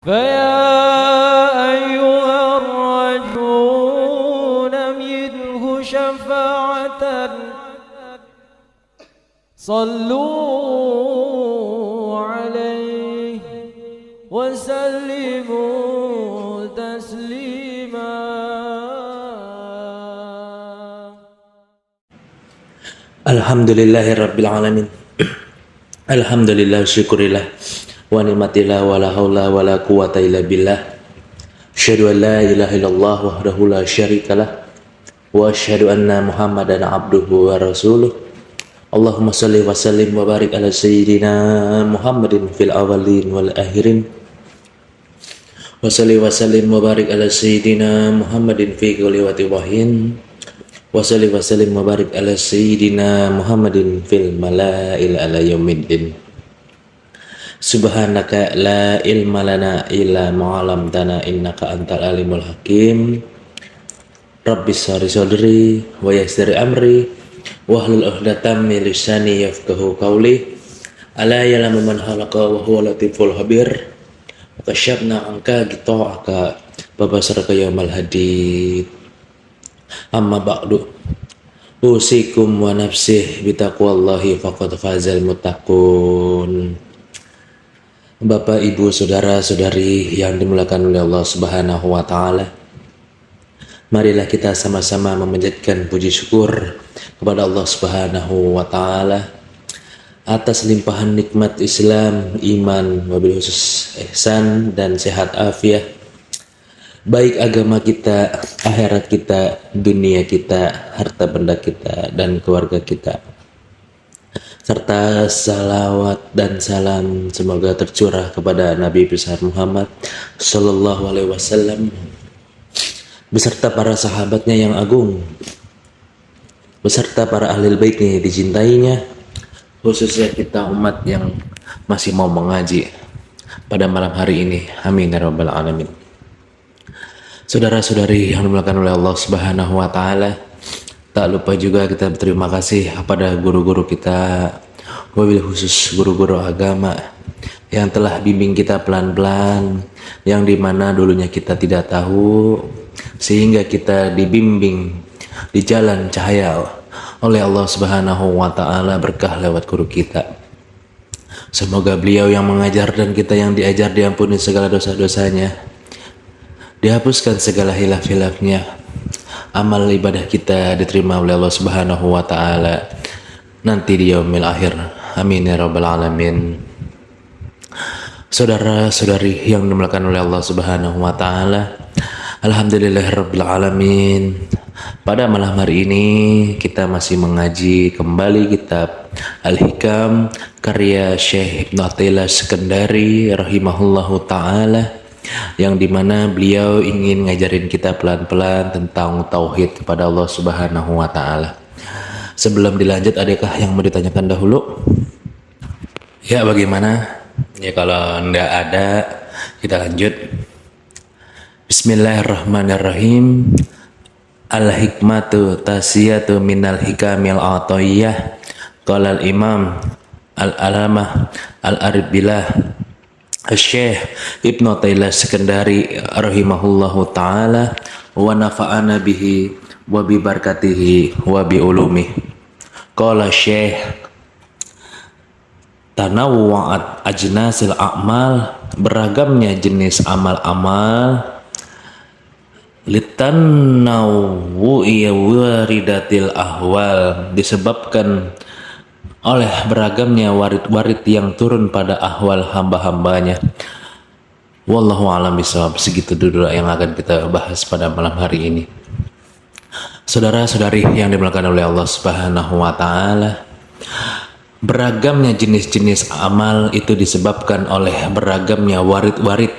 فيا أيها الرجل منه شفاعة صلوا عليه وسلموا تسليما. Alhamdulillahirabbil alamin. Alhamdulillah, syukurillah wa nikmatillah wa la haula wa la quwata illa billah. Asyhadu an la ilaha illallah wahdahu la syarikalah wa asyhadu anna Muhammadan abduhu wa rasuluh. Allahumma shalli wa sallim wa barik ala sayyidina Muhammadin fil awwalin wal akhirin. Wa shalli wa sallim wa barik ala sayyidina Muhammadin fi kulli waqtin. Wa salli wa sallim wa barik ala sayyidina Muhammadin fil mala'il ala yaumiddin. Subhanaka la ilma lana illa ma 'allamtana innaka antal alimul hakim. Rabbi shrah sadri wa yassir amri wahlul 'uqdatam min lisani yafqahu qawli. Ala ya'lamu man khalaqa wa huwa latiful khabir. Kasyafna anka ghita'aka babasaraka yaumal hadid. Amma ba'du, usikum wa nafsih bitaqwallahi faqad fazal muttaqun. Bapak, Ibu, saudara-saudari yang dimuliakan oleh Allah Subhanahu wa taala, marilah kita sama-sama memanjatkan puji syukur kepada Allah Subhanahu wa taala atas limpahan nikmat Islam, iman, wabil khusus ihsan dan sehat afiat, baik agama kita, akhirat kita, dunia kita, harta benda kita, dan keluarga kita, serta salawat dan salam semoga tercurah kepada Nabi besar Muhammad Sallallahu Alaihi Wasallam beserta para sahabatnya yang agung, beserta para ahli baitnya yang dicintainya, khususnya kita umat yang masih mau mengaji pada malam hari ini. Amin ya rabbal alamin. Saudara-saudari yang dimuliakan oleh Allah Subhanahu wa taala, tak lupa juga kita berterima kasih kepada guru-guru kita, wabil khusus guru-guru agama yang telah bimbing kita pelan-pelan, yang dimana dulunya kita tidak tahu, sehingga kita dibimbing di jalan cahaya oleh Allah Subhanahu wa taala berkah lewat guru kita. Semoga beliau yang mengajar dan kita yang diajar diampuni segala dosa-dosanya, dihapuskan segala hilaf-hilafnya, amal ibadah kita diterima oleh Allah Subhanahu wa taala nanti di yaumil akhir. Amin ya rabbal alamin. Saudara-saudari yang dimuliakan oleh Allah Subhanahu wa taala, alhamdulillahirabbil alamin. Pada malam hari ini kita masih mengaji kembali kitab Al-Hikam karya Syekh Ibnu Athaillah Sekendari rahimahullahu taala, yang dimana beliau ingin ngajarin kita pelan-pelan tentang tauhid kepada Allah Subhanahu wa taala. Sebelum dilanjut, adakah yang mau ditanyakan dahulu? Ya, bagaimana? Ya, kalau enggak ada, kita lanjut. Bismillahirrahmanirrahim. Al-hikmatu tasiyatu minal hikamil atiyah. Qala al-imam al-alamah al-aribillah Syekh Ibnu Athaillah Sekendari rahimahullahu taala wa nafa'ana bihi wa bi barakatihi wa bi ulumi. Qala Syekh, tanawwa'at ajnasil a'mal, beragamnya jenis amal-amal, litanawwu'i waridatil ahwal, disebabkan oleh beragamnya warid-warid yang turun pada ahwal hamba-hambanya. Wallahu a'lam bishawab. Segitu dulu yang akan kita bahas pada malam hari ini. Saudara-saudari yang dimuliakan oleh Allah Subhanahu wa taala, beragamnya jenis-jenis amal itu disebabkan oleh beragamnya warid-warid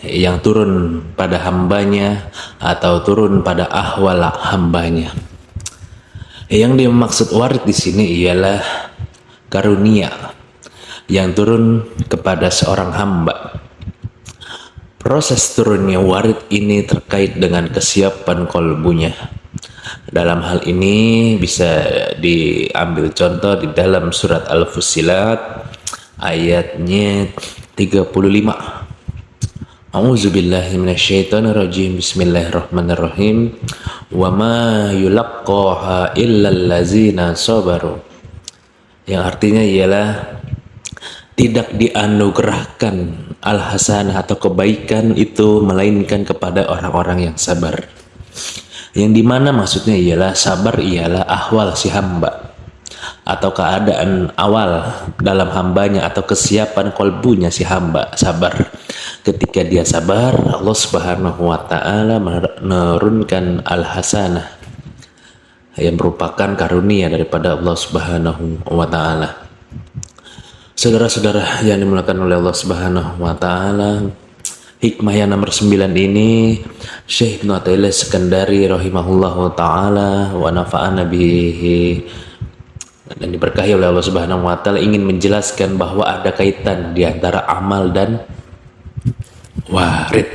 yang turun pada hambanya atau turun pada ahwal hambanya. Yang dimaksud warid di sini ialah karunia yang turun kepada seorang hamba. Proses turunnya warid ini terkait dengan kesiapan kolbunya. Dalam hal ini bisa diambil contoh di dalam surat Al-Fussilat ayatnya 35. A'udzubillahi minasyaitonirrajim. Bismillahirrahmanirrahim. Wa ma yulaqqaha illal ladzina sabaru. Yang artinya ialah tidak dianugerahkan al-hasanah atau kebaikan itu melainkan kepada orang-orang yang sabar. Yang dimana maksudnya ialah sabar ialah ahwal si hamba atau keadaan awal dalam hambanya atau kesiapan kolbunya si hamba sabar. Ketika dia sabar, Allah Subhanahu wa taala menurunkan al-hasanah yang merupakan karunia daripada Allah Subhanahu wa taala. Saudara-saudara yang dimuliakan oleh Allah Subhanahu wa taala, hikmah yang nomor 9 ini Syekh Ibnu Athaillah Sekandari rahimahullahu taala wa nafa'ana bihi dan diberkahi oleh Allah Subhanahu wa taala ingin menjelaskan bahwa ada kaitan di antara amal dan warid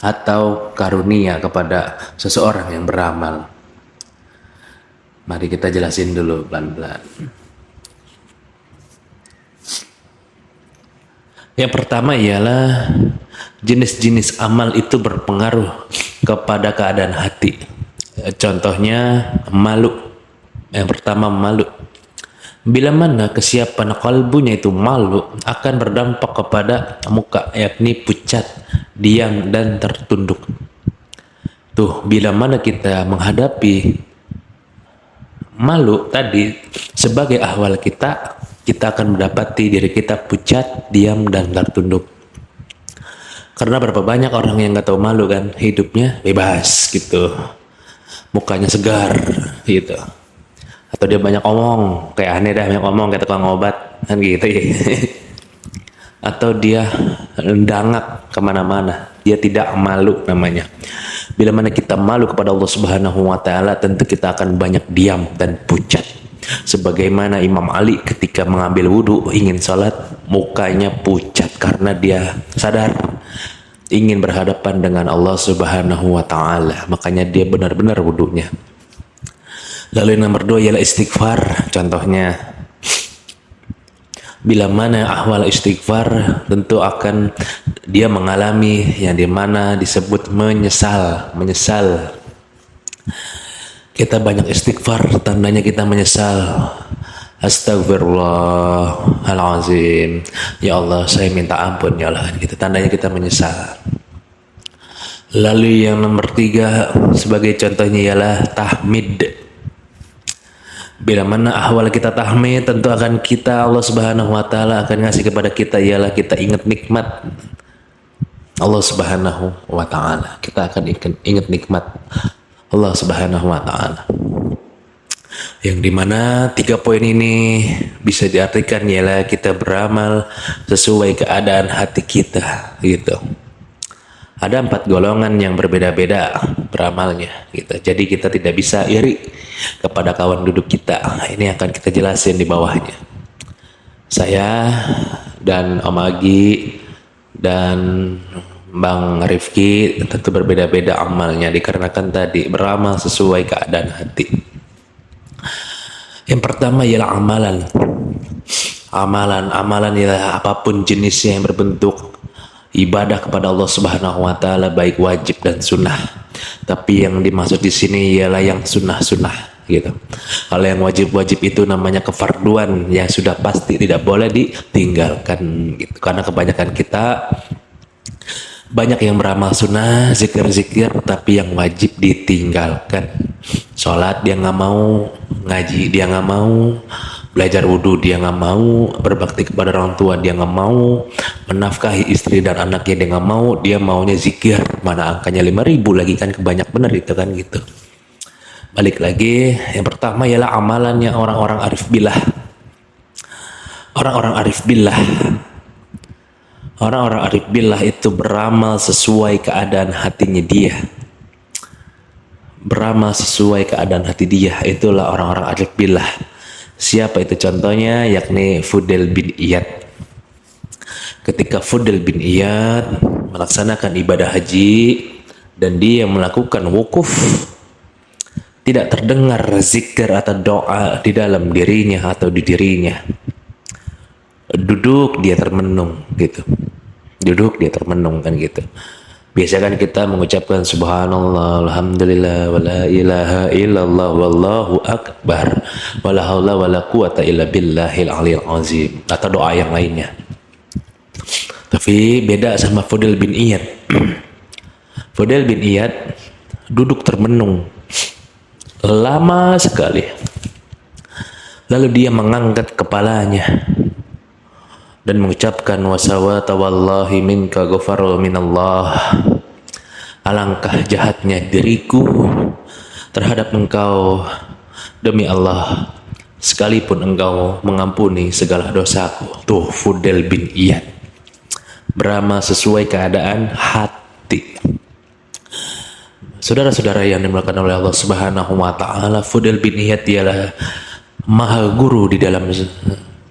atau karunia kepada seseorang yang beramal. Mari kita jelasin dulu pelan-pelan. Yang pertama ialah jenis-jenis amal itu berpengaruh kepada keadaan hati. Contohnya malu. Yang pertama malu. Bila mana kesiapan kalbunya itu malu akan berdampak kepada muka, yakni pucat, diam dan tertunduk. Tuh, bila mana kita menghadapi malu tadi sebagai ahwal kita akan mendapati diri kita pucat, diam dan tertunduk. Karena berapa banyak orang yang nggak tahu malu kan, hidupnya bebas gitu, mukanya segar gitu. Atau dia banyak omong, kayak aneh dah, banyak omong kayak tukang obat kan gitu ya. Atau dia dangak kemana-mana, dia tidak malu namanya. Bila mana kita malu kepada Allah Subhanahu wa taala, tentu kita akan banyak diam dan pucat. Sebagaimana Imam Ali ketika mengambil wudhu ingin sholat, mukanya pucat karena dia sadar ingin berhadapan dengan Allah Subhanahu wa taala, makanya dia benar-benar wudhunya. Lalu yang nomor 2 ialah istighfar. Contohnya, bila mana ahwal istighfar, tentu akan dia mengalami yang dimana disebut menyesal. Kita banyak istighfar, tandanya kita menyesal. Astagfirullahalazim, ya Allah saya minta ampun ya Allah, gitu, tandanya kita menyesal. Lalu yang nomor 3 sebagai contohnya ialah tahmid. Bila mana ahwal kita tahmid, tentu akan kita Allah Subhanahu wa taala akan ngasih kepada kita ialah kita ingat nikmat Allah Subhanahu wa taala. Kita akan ingat nikmat Allah Subhanahu wa taala. Yang dimana 3 poin ini bisa diartikan ialah kita beramal sesuai keadaan hati kita gitu. Ada 4 golongan yang berbeda-beda beramalnya gitu. Jadi kita tidak bisa iri kepada kawan duduk kita. Ini akan kita jelasin di bawahnya. Saya dan Om Agi dan Bang Rifki tentu berbeda-beda amalnya dikarenakan tadi beramal sesuai keadaan hati. Yang pertama ialah amalan. Amalan ialah apapun jenisnya yang berbentuk ibadah kepada Allah Subhanahu wa taala, baik wajib dan sunnah. Tapi yang dimaksud di sini ialah yang sunnah-sunnah gitu. Kalau yang wajib-wajib itu namanya kefarduan yang sudah pasti tidak boleh ditinggalkan gitu. Karena kebanyakan kita banyak yang beramal sunnah, zikir-zikir, tapi yang wajib ditinggalkan. Sholat dia nggak mau, ngaji dia nggak mau, belajar wudhu dia nggak mau, berbakti kepada orang tua dia nggak mau, menafkahi istri dan anaknya dia nggak mau, dia maunya zikir, mana angkanya 5.000 lagi kan, kebanyak bener itu kan gitu. Balik lagi, yang pertama ialah amalannya orang-orang arif billah. Orang-orang arif billah, orang-orang arif billah itu beramal sesuai keadaan hatinya dia. Beramal sesuai keadaan hati dia, itulah orang-orang arif billah. Siapa itu contohnya? Yakni Fudail bin Iyad. Ketika Fudail bin Iyad melaksanakan ibadah haji dan dia melakukan wukuf, tidak terdengar zikir atau doa di dalam dirinya atau di dirinya. Duduk dia termenung gitu. duduk dia termenung kan gitu. Biasa kan kita mengucapkan subhanallah, alhamdulillah, wala ilaha illallah, wallahu akbar, wala haula wala quwata illa billahil aliyil azim, atau doa yang lainnya. Tapi beda sama Fudail bin Iyad. Fudail bin Iyad duduk termenung lama sekali. Lalu dia mengangkat kepalanya dan mengucapkan wasawata wallahi minka ghafaru minallah, alangkah jahatnya diriku terhadap engkau, demi Allah sekalipun engkau mengampuni segala dosaku. Tuh Fudail bin Iyad beramal sesuai keadaan hati. Saudara-saudara yang dimuliakan oleh Allah Subhanahu wa taala, Fudail bin Iyad ialah maha guru di dalam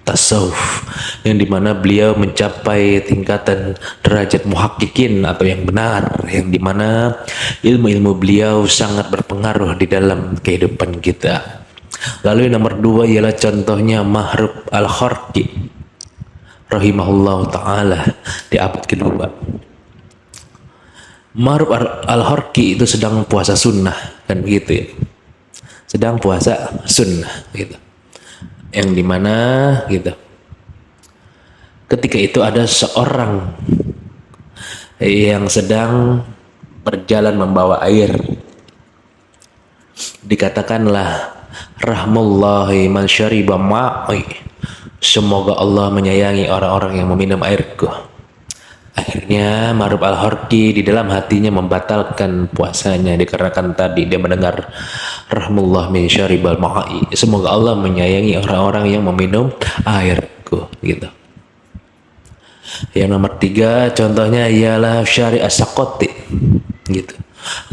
tasawuf, yang dimana beliau mencapai tingkatan derajat muhakkikin atau yang benar, yang dimana ilmu-ilmu beliau sangat berpengaruh di dalam kehidupan kita. Lalu yang nomor dua ialah contohnya Mahrub al-Kharqi rahimahullah ta'ala di abad kedua. Mahrub al-Kharqi itu sedang puasa sunnah kan begitu ya, sedang puasa sunnah gitu, yang dimana gitu ketika itu ada seorang yang sedang berjalan membawa air. Dikatakanlah rahmullahi man syariba ma'i, semoga Allah menyayangi orang-orang yang meminum airku. Akhirnya Mahrub al-Kharqi di dalam hatinya membatalkan puasanya dikarenakan tadi dia mendengar rahmullah min syaribal ma'i, semoga Allah menyayangi orang-orang yang meminum airku gitu. Yang nomor tiga contohnya ialah Syari as-Saqati gitu,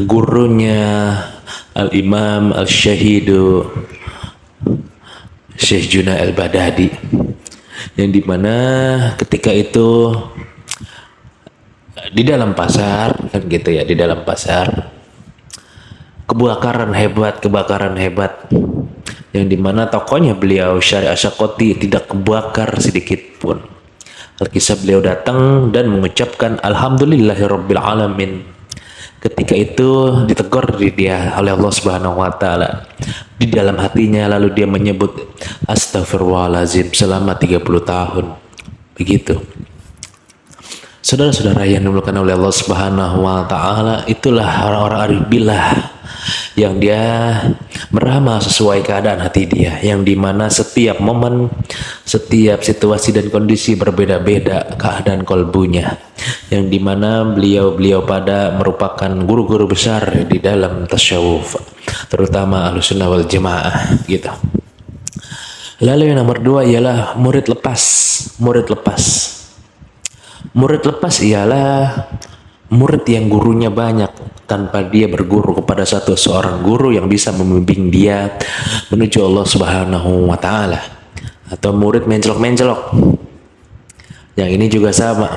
gurunya al-Imam al-Syahidu Syekh Junaidah al-Baghdadi, yang dimana ketika itu di dalam pasar kan gitu ya, di dalam pasar kebakaran hebat yang dimana tokonya beliau Syari as-Saqati tidak kebakar sedikit pun. Alkisah beliau datang dan mengucapkan alhamdulillahirabbil alamin. Ketika itu ditegur dia oleh Allah Subhanahu wa taala di dalam hatinya, lalu dia menyebut astagfirullahalazim selama 30 tahun. Begitu. Saudara-saudara yang dimuliakan oleh Allah Subhanahu wa taala, itulah orang-orang arif billah yang dia meramal sesuai keadaan hati dia, yang dimana setiap momen, setiap situasi dan kondisi berbeda-beda keadaan kolbunya, yang dimana beliau pada merupakan guru-guru besar di dalam tasawuf, terutama Ahlussunnah wal Jamaah gitu. Lalu yang nomor dua ialah murid lepas. Murid lepas ialah murid yang gurunya banyak tanpa dia berguru kepada seorang guru yang bisa membimbing dia menuju Allah Subhanahu wa taala. Atau murid mencelok-mencelok. Yang ini juga sama.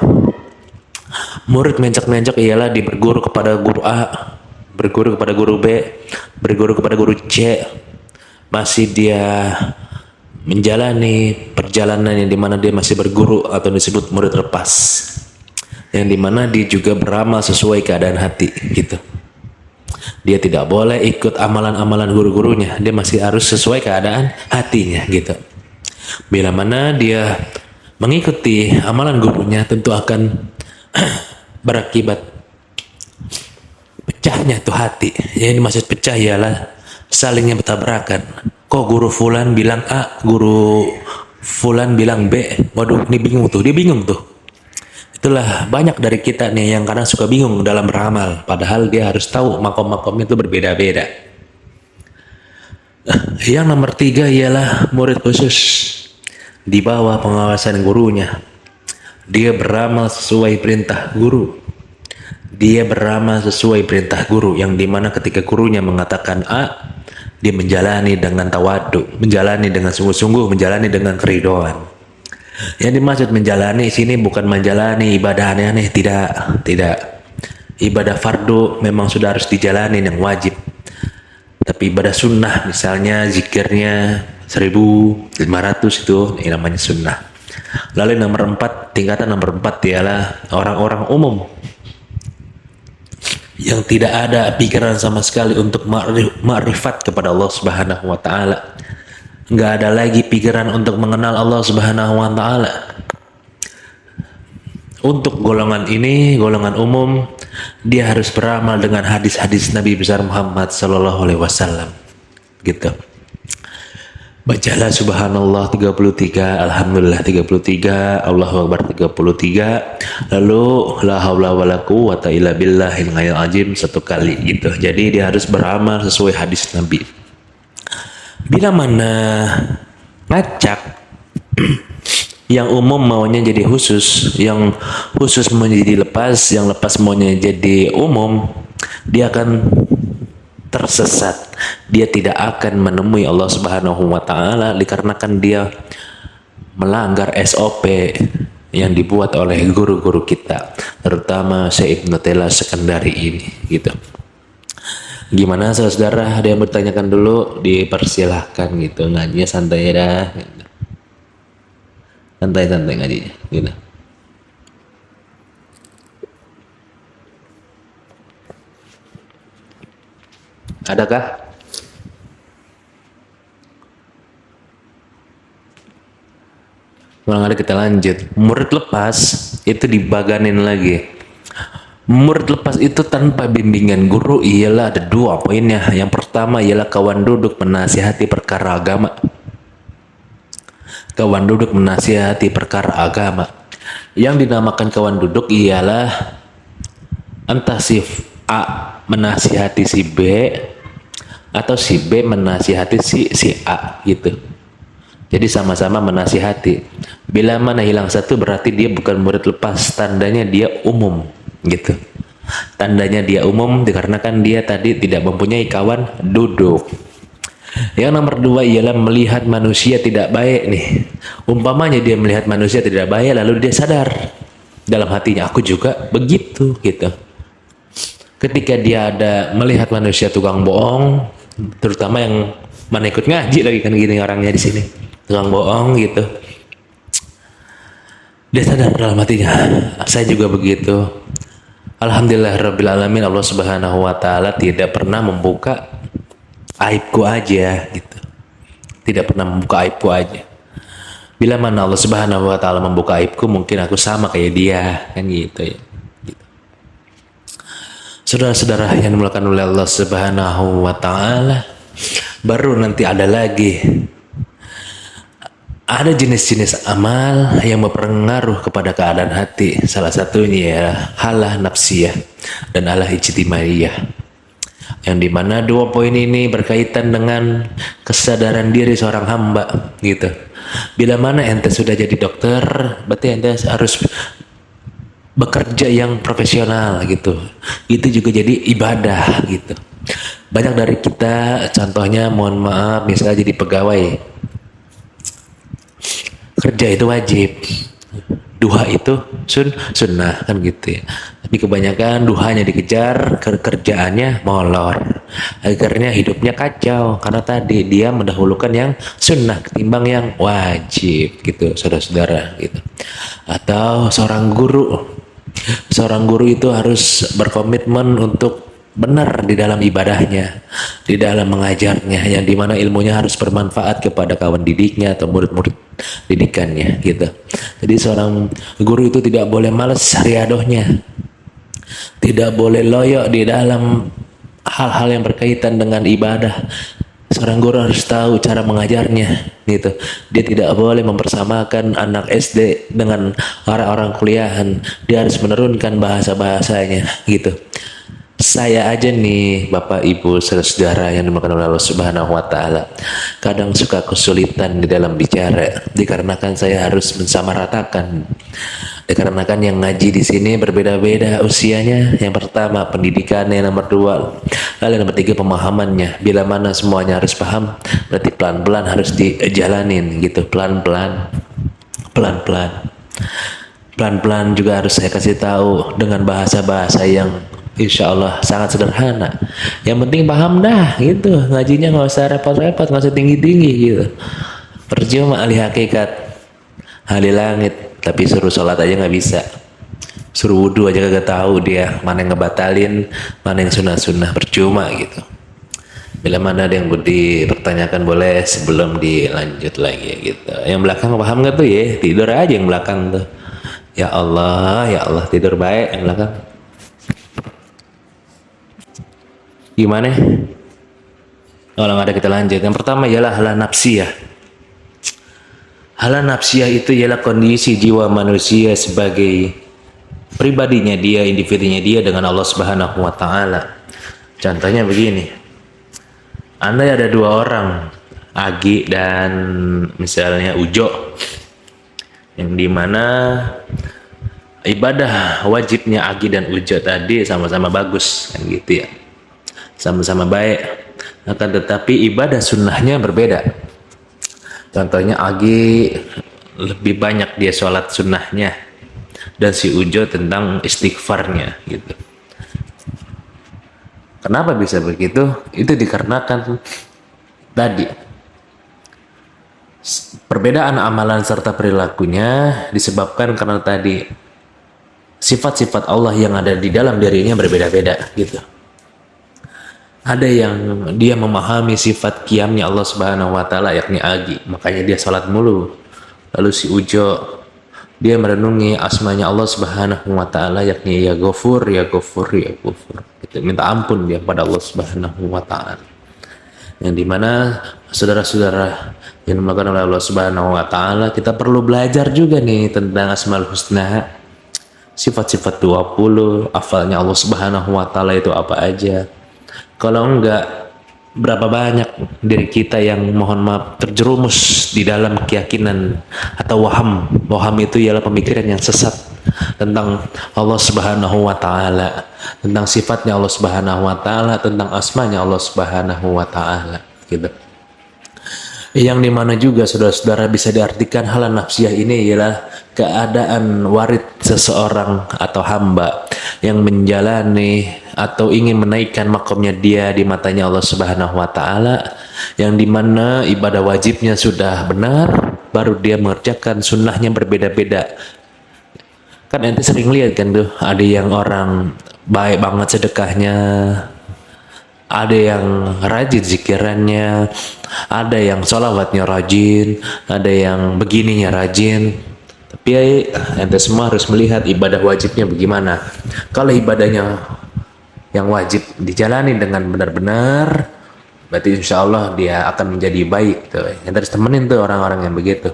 Murid mencelok-mencelok ialah dia berguru kepada guru A, berguru kepada guru B, berguru kepada guru C. Masih dia menjalani perjalanan yang dimana dia masih berguru atau disebut murid lepas, yang dimana dia juga beramal sesuai keadaan hati gitu. Dia tidak boleh ikut amalan-amalan guru-gurunya, dia masih harus sesuai keadaan hatinya gitu. Bila mana dia mengikuti amalan gurunya, tentu akan berakibat pecahnya tuh hati. Yang dimaksud pecah ialah salingnya bertabrakan. Kok guru fulan bilang A, guru fulan bilang B. Waduh, ini bingung tuh, dia bingung tuh. Itulah banyak dari kita nih yang kadang suka bingung dalam beramal, padahal dia harus tahu makom-makom itu berbeda-beda. Yang nomor tiga ialah murid khusus di bawah pengawasan gurunya. Dia beramal sesuai perintah guru. Dia beramal sesuai perintah guru, yang dimana ketika gurunya mengatakan A, dia menjalani dengan tawadu, menjalani dengan sungguh-sungguh, menjalani dengan keridoan. Yang dimaksud menjalani sini bukan menjalani ibadah aneh-aneh, tidak. Ibadah fardu memang sudah harus dijalani yang wajib. Tapi ibadah sunnah misalnya zikirnya 1500 itu namanya sunnah. Lalu tingkatan nomor 4 ialah orang-orang umum yang tidak ada pikiran sama sekali untuk ma'rifat kepada Allah Subhanahu wa taala. Nggak ada lagi pikiran untuk mengenal Allah Subhanahu wa taala. Untuk golongan ini, golongan umum, dia harus beramal dengan hadis-hadis Nabi besar Muhammad sallallahu alaihi wasallam. Gitu. Bacalah subhanallah 33, alhamdulillah 33, Allahu akbar 33, lalu la haula wala quwwata illa billahil aliyyil azim 1 kali gitu. Jadi dia harus beramal sesuai hadis Nabi. Bila mana ngacak yang umum maunya jadi khusus, yang khusus mau jadi lepas, yang lepas maunya jadi umum, dia akan tersesat. Dia tidak akan menemui Allah Subhanahu wa taala dikarenakan dia melanggar SOP yang dibuat oleh guru-guru kita, terutama Syekh Ibnu Taimiyah Sekandari ini gitu. Gimana saudara, ada yang bertanyakan dulu, dipersilahkan gitu. Ngajinya santai dah gitu. Santai-santai ngajinya gitu. Adakah? Kalau ada kita lanjut. Murid lepas itu dibaganin lagi. Murid lepas itu tanpa bimbingan guru ialah ada 2 poinnya. Yang pertama ialah kawan duduk menasihati perkara agama. Kawan duduk menasihati perkara agama. Yang dinamakan kawan duduk ialah entah si A menasihati si B atau si B menasihati si A gitu. Jadi sama-sama menasihati. Bila mana hilang satu berarti dia bukan murid lepas, tandanya dia umum gitu. Tandanya dia umum dikarenakan dia tadi tidak mempunyai kawan duduk. Yang nomor 2 ialah melihat manusia tidak baik nih. Umpamanya dia melihat manusia tidak baik lalu dia sadar dalam hatinya, aku juga begitu gitu. Ketika dia ada melihat manusia tukang bohong, terutama yang mana ikut ngaji lagi kan gini orangnya di sini, tukang bohong gitu, dia sadar dalam hatinya, saya juga begitu. Alhamdulillah Rabbil Alamin, Allah Subhanahu wa taala tidak pernah membuka aibku aja gitu. Tidak pernah membuka aibku aja. Bila mana Allah Subhanahu wa taala membuka aibku, mungkin aku sama kayak dia kan gitu ya. Saudara-saudara yang dimulakan oleh Allah Subhanahu wa taala, baru nanti ada lagi. Ada jenis-jenis amal yang berpengaruh kepada keadaan hati. Salah satunya ya halah nafsiyah dan halah ijtimaiyah. Yang dimana 2 poin ini berkaitan dengan kesadaran diri seorang hamba gitu. Bila mana ente sudah jadi dokter, berarti ente harus bekerja yang profesional gitu. Itu juga jadi ibadah gitu. Banyak dari kita, contohnya mohon maaf, misalnya jadi pegawai, kerja itu wajib, duha itu sunnah kan gitu ya. Tapi kebanyakan duhanya dikejar, kerjaannya molor, akhirnya hidupnya kacau karena tadi dia mendahulukan yang sunnah ketimbang yang wajib gitu, saudara-saudara gitu. Atau seorang guru itu harus berkomitmen untuk benar di dalam ibadahnya, di dalam mengajarnya, yang dimana ilmunya harus bermanfaat kepada kawan didiknya atau murid-murid didikannya gitu. Jadi seorang guru itu tidak boleh malas riadohnya, tidak boleh loyo di dalam hal-hal yang berkaitan dengan ibadah. Seorang guru harus tahu cara mengajarnya gitu. Dia tidak boleh mempersamakan anak SD dengan orang-orang kuliahan. Dia harus menurunkan bahasa-bahasanya gitu. Saya aja nih Bapak Ibu saudara yang dimuliakan oleh Allah Subhanahu wa taala, kadang suka kesulitan di dalam bicara dikarenakan saya harus mensamaratakan. Dikarenakan yang ngaji di sini berbeda-beda usianya. Yang pertama pendidikannya, nomor 2, lalu nomor 3 pemahamannya. Bila mana semuanya harus paham, berarti pelan-pelan harus dijalanin gitu, pelan-pelan. Pelan-pelan juga harus saya kasih tahu dengan bahasa-bahasa yang insya Allah sangat sederhana. Yang penting paham dah gitu. Ngajinya nggak usah repot-repot, nggak usah tinggi-tinggi gitu. Percuma ahli hakikat ahli langit, tapi suruh sholat aja nggak bisa, suruh wudhu aja kagak tahu dia mana yang ngebatalin, mana yang sunnah-sunnah, percuma gitu. Bila mana ada yang dipertanyakan boleh sebelum dilanjut lagi gitu. Yang belakang paham nggak tuh ya? Tidur aja yang belakang tuh. Ya Allah tidur baik yang belakang. Gimana? Kalau nggak ada kita lanjut. Yang pertama ialah halah nafsiyah. Halah nafsiyah itu ialah kondisi jiwa manusia sebagai pribadinya dia, individunya dia dengan Allah Subhanahu wa taala. Contohnya begini. Andai ada dua orang, Agi dan misalnya Ujo, yang dimana ibadah wajibnya Agi dan Ujo tadi sama-sama bagus, kan gitu ya, sama-sama baik. Akan tetapi ibadah sunnahnya berbeda. Contohnya Agi lebih banyak dia sholat sunnahnya, dan si Ujo tentang istighfarnya, gitu. Kenapa bisa begitu? Itu dikarenakan tadi perbedaan amalan serta perilakunya disebabkan karena tadi sifat-sifat Allah yang ada di dalam dirinya berbeda-beda gitu. Ada yang dia memahami sifat qiyamnya Allah Subhanahu wa taala yakni Agi, makanya dia salat mulu. Lalu si Ujo dia merenungi asmanya Allah Subhanahu wa taala yakni ya Ghafur, ya Ghafur, ya Ghafur. Gitu. Minta ampun dia pada Allah Subhanahu wa taala. Yang dimana saudara-saudara yang dimulakan oleh Allah Subhanahu wa taala, kita perlu belajar juga nih tentang Asmaul Husna. Sifat-sifat 20, hafalnya Allah Subhanahu wa taala itu apa aja. Kalau enggak, berapa banyak diri kita yang mohon maaf terjerumus di dalam keyakinan atau waham. Waham itu ialah pemikiran yang sesat tentang Allah Subhanahu wa taala, tentang sifatnya Allah Subhanahu wa taala, tentang asmanya Allah Subhanahu wa taala, gitu. Yang dimana juga saudara-saudara bisa diartikan halah nafsiyah ini ialah keadaan warid seseorang atau hamba yang menjalani atau ingin menaikkan makamnya dia di matanya Allah Subhanahu wa taala, yang dimana ibadah wajibnya sudah benar, baru dia mengerjakan sunnahnya berbeda-beda. Kan ente sering lihat kan tuh, ada yang orang baik banget sedekahnya, ada yang rajin zikirannya, ada yang sholawatnya rajin, ada yang begininya rajin. Tapi ente semua harus melihat ibadah wajibnya bagaimana. Kalau ibadahnya yang wajib dijalani dengan benar-benar, berarti insya Allah dia akan menjadi baik tuh. Ente harus temenin tuh orang-orang yang begitu.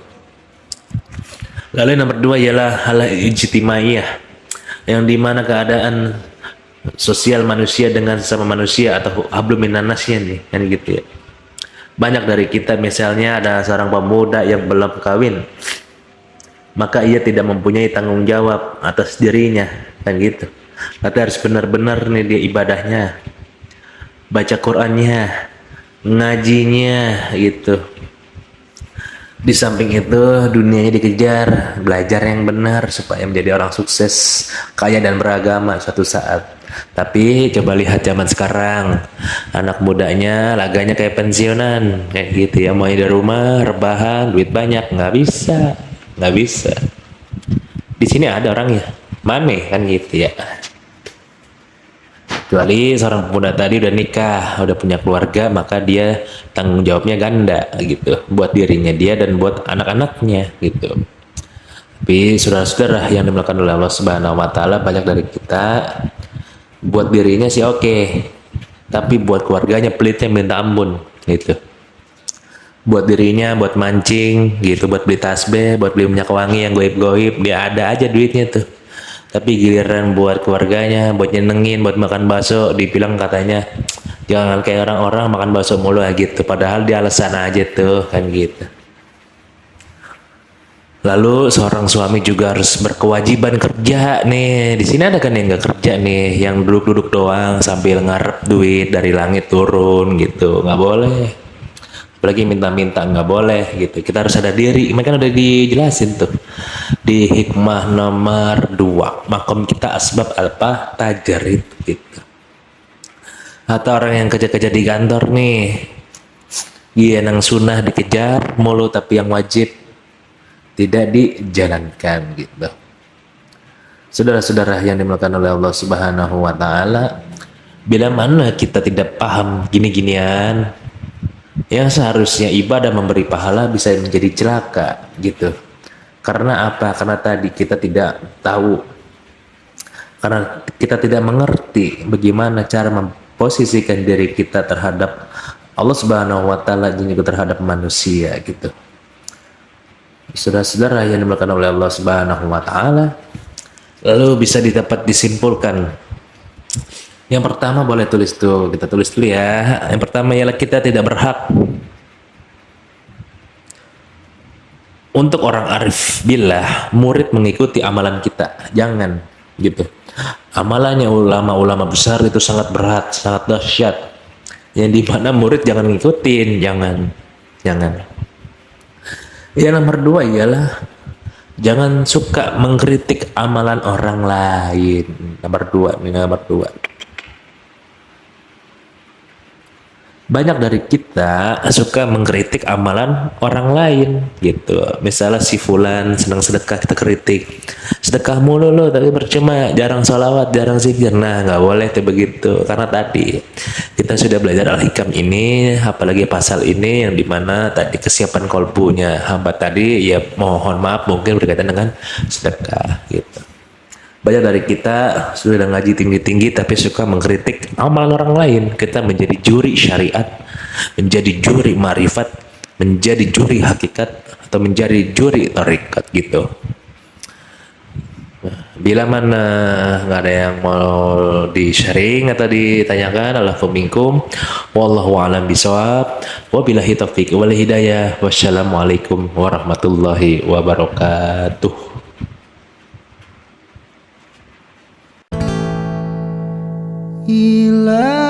Lalu nomor dua ialah hal ijtimaiyah, yang dimana keadaan sosial manusia dengan sesama manusia atau hablum minan nasnya nih, kan gitu ya. Banyak dari kita misalnya ada seorang pemuda yang belum kawin, maka ia tidak mempunyai tanggung jawab atas dirinya, kan gitu. Tapi harus benar-benar nih dia ibadahnya, baca Qur'annya, ngajinya gitu. Di samping itu dunianya dikejar, belajar yang benar supaya menjadi orang sukses, kaya dan beragama suatu saat. Tapi coba lihat zaman sekarang, anak mudanya laganya kayak pensiunan, kayak gitu ya, mau di rumah, rebahan, duit banyak, nggak bisa. Di sini ada orangnya, mana kan gitu ya. Kecuali seorang pemuda tadi udah nikah, udah punya keluarga, maka dia tanggung jawabnya ganda gitu, buat dirinya dia dan buat anak-anaknya gitu. Tapi saudara-saudara yang dimulakan oleh Allah Subhanahu wa taala, banyak dari kita buat dirinya sih oke, tapi buat keluarganya pelitnya minta ampun gitu. Buat dirinya buat mancing gitu, buat beli tasbih, buat beli minyak wangi yang goib-goib, dia ada aja duitnya tuh. Tapi giliran buat keluarganya, buat nyenengin, buat makan bakso, dibilang katanya jangan kayak orang-orang makan bakso mulu gitu. Padahal dia alasan aja tuh, kan gitu. Lalu seorang suami juga harus berkewajiban kerja nih. Di sini ada kan yang nggak kerja nih, yang duduk-duduk doang sambil ngarep duit dari langit turun gitu, nggak boleh. Apalagi minta-minta nggak boleh gitu. Kita harus sadar diri. Ini kan udah dijelasin tuh di hikmah nomor 2. Makom kita asbab alpa tajarid gitu. Atau orang yang kerja-kerja di kantor nih, iya nang sunnah dikejar mulu tapi yang wajib tidak dijalankan gitu. Saudara-saudara yang dimuliakan oleh Allah Subhanahu wa taala, bila mana kita tidak paham gini-ginian, yang seharusnya ibadah memberi pahala bisa menjadi celaka gitu. Karena apa? Karena tadi kita tidak tahu, karena kita tidak mengerti bagaimana cara memposisikan diri kita terhadap Allah Subhanahu wa taala dan juga terhadap manusia gitu. Saudara-saudara yang dimuliakan oleh Allah Subhanahu wa taala, lalu bisa dapat disimpulkan. Yang pertama boleh tulis tuh, kita tulis dulu ya. Yang pertama ialah kita tidak berhak untuk orang arif billah murid mengikuti amalan kita. Jangan gitu. Amalannya ulama-ulama besar itu sangat berat, sangat dahsyat. Yang dimana murid jangan ngikutin, jangan. Yang nomor dua ialah jangan suka mengkritik amalan orang lain. Nomor dua. Banyak dari kita suka mengkritik amalan orang lain gitu. Misalnya si fulan senang sedekah, kita kritik. Sedekah mulu lo tapi percuma, jarang sholawat, jarang zikir. Nah, nggak boleh tuh begitu. Karena tadi kita sudah belajar al-hikam ini, apalagi pasal ini yang dimana tadi kesiapan kolbunya hamba tadi ya mohon maaf mungkin berkaitan dengan sedekah gitu. Banyak dari kita sudah ngaji tinggi-tinggi tapi suka mengkritik amalan orang lain. Kita menjadi juri syariat, menjadi juri marifat, menjadi juri hakikat, atau menjadi juri tarikat gitu. Bila mana nggak ada yang mau di-sharing atau ditanyakan, alafu minkum, wallahu a'lam bishawab, wabillahi taufiq wal hidayah, wassalamualaikum warahmatullahi wabarakatuh. إلى